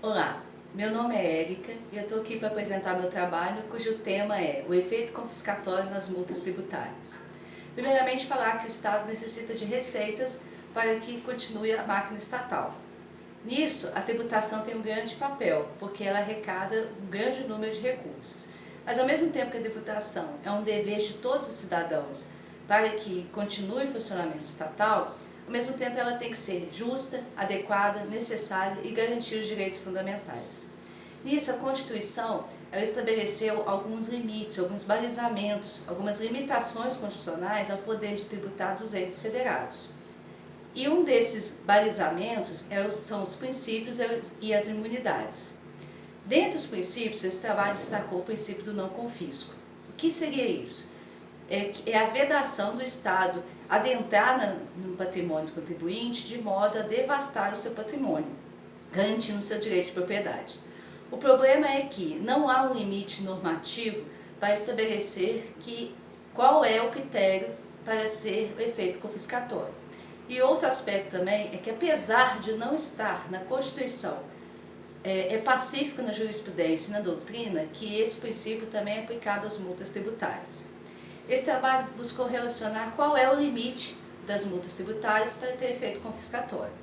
Olá, meu nome é Érica e eu estou aqui para apresentar meu trabalho, cujo tema é o efeito confiscatório nas multas tributárias. Primeiramente, falar que o Estado necessita de receitas para que continue a máquina estatal. Nisso, a tributação tem um grande papel, porque ela arrecada um grande número de recursos. Mas ao mesmo tempo que a tributação é um dever de todos os cidadãos para que continue o funcionamento estatal, ao mesmo tempo ela tem que ser justa, adequada, necessária e garantir os direitos fundamentais. Nisso, a Constituição ela estabeleceu alguns limites, alguns balizamentos, algumas limitações constitucionais ao poder de tributar dos entes federados. E um desses balizamentos são os princípios e as imunidades. Dentre os princípios, esse trabalho destacou o princípio do não confisco. O que seria isso? É a vedação do Estado adentrar no patrimônio do contribuinte de modo a devastar o seu patrimônio, garantindo o seu direito de propriedade. O problema é que não há um limite normativo para estabelecer qual é o critério para ter o efeito confiscatório. E outro aspecto também é que, apesar de não estar na Constituição, é pacífico na jurisprudência e na doutrina que esse princípio também é aplicado às multas tributárias. Esse trabalho buscou relacionar qual é o limite das multas tributárias para ter efeito confiscatório.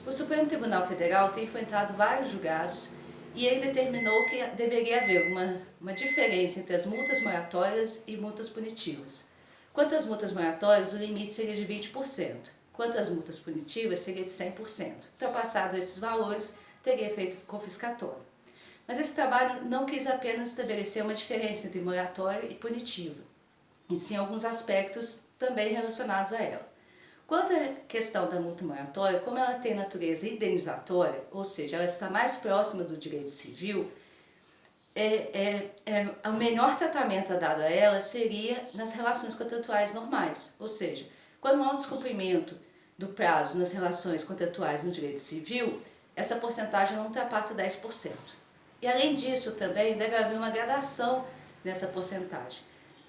O Supremo Tribunal Federal tem enfrentado vários julgados e ele determinou que deveria haver uma diferença entre as multas moratórias e multas punitivas. Quanto às multas moratórias, o limite seria de 20%. Quanto às multas punitivas, seria de 100%. Ultrapassado esses valores, teria efeito confiscatório. Mas esse trabalho não quis apenas estabelecer uma diferença entre moratória e punitiva, e sim alguns aspectos também relacionados a ela. Quanto à questão da multa moratória, como ela tem natureza indenizatória, ou seja, ela está mais próxima do direito civil, o melhor tratamento dado a ela seria nas relações contratuais normais, ou seja, quando há um descumprimento do prazo nas relações contratuais no direito civil, essa porcentagem não ultrapassa 10%. E além disso também deve haver uma gradação nessa porcentagem,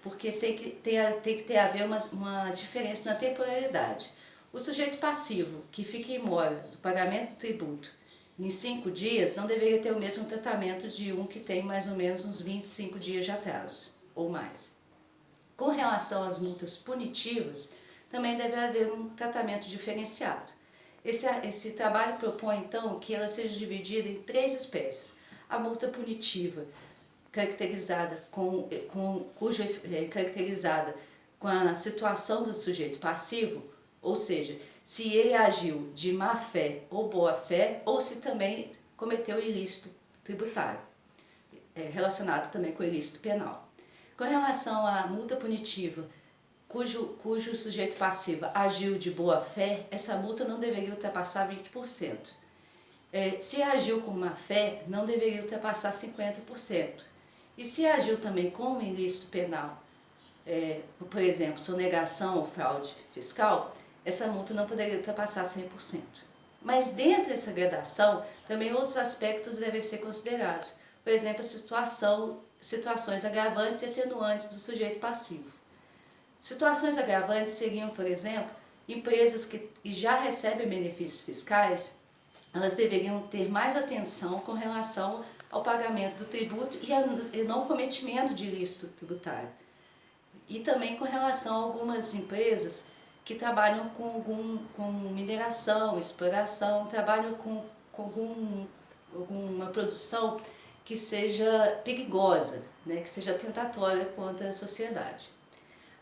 porque tem que ter haver uma diferença na temporalidade. O sujeito passivo que fica em mora do pagamento do tributo em 5 dias não deveria ter o mesmo tratamento de um que tem mais ou menos uns 25 dias de atraso ou mais. Com relação às multas punitivas, também deve haver um tratamento diferenciado. Esse trabalho propõe, então, que ela seja dividida em 3 espécies. A multa punitiva, caracterizada caracterizada com a situação do sujeito passivo, ou seja, se ele agiu de má fé ou boa fé, ou se também cometeu ilícito tributário, relacionado também com o ilícito penal. Com relação à multa punitiva, cujo sujeito passivo agiu de boa fé, essa multa não deveria ultrapassar 20%. Se agiu com má fé, não deveria ultrapassar 50%. E se agiu também com ilícito penal, por exemplo, sonegação ou fraude fiscal, essa multa não poderia ultrapassar 100%. Mas dentro dessa gradação, também outros aspectos devem ser considerados. Por exemplo, situações agravantes e atenuantes do sujeito passivo. Situações agravantes seriam, por exemplo, empresas que já recebem benefícios fiscais, elas deveriam ter mais atenção com relação ao pagamento do tributo e não cometimento de ilícito tributário. E também com relação a algumas empresas que trabalham com mineração, exploração, trabalham com alguma produção que seja perigosa, né, que seja tentatória contra a sociedade.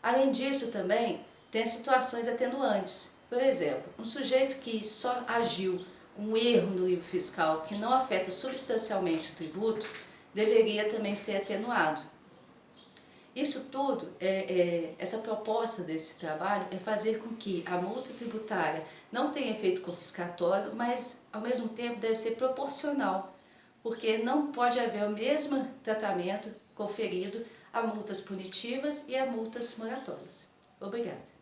Além disso, também tem situações atenuantes. Por exemplo, um sujeito que só agiu um erro no livro fiscal que não afeta substancialmente o tributo, deveria também ser atenuado. Isso tudo, essa proposta desse trabalho é fazer com que a multa tributária não tenha efeito confiscatório, mas ao mesmo tempo deve ser proporcional, porque não pode haver o mesmo tratamento conferido a multas punitivas e a multas moratórias. Obrigada.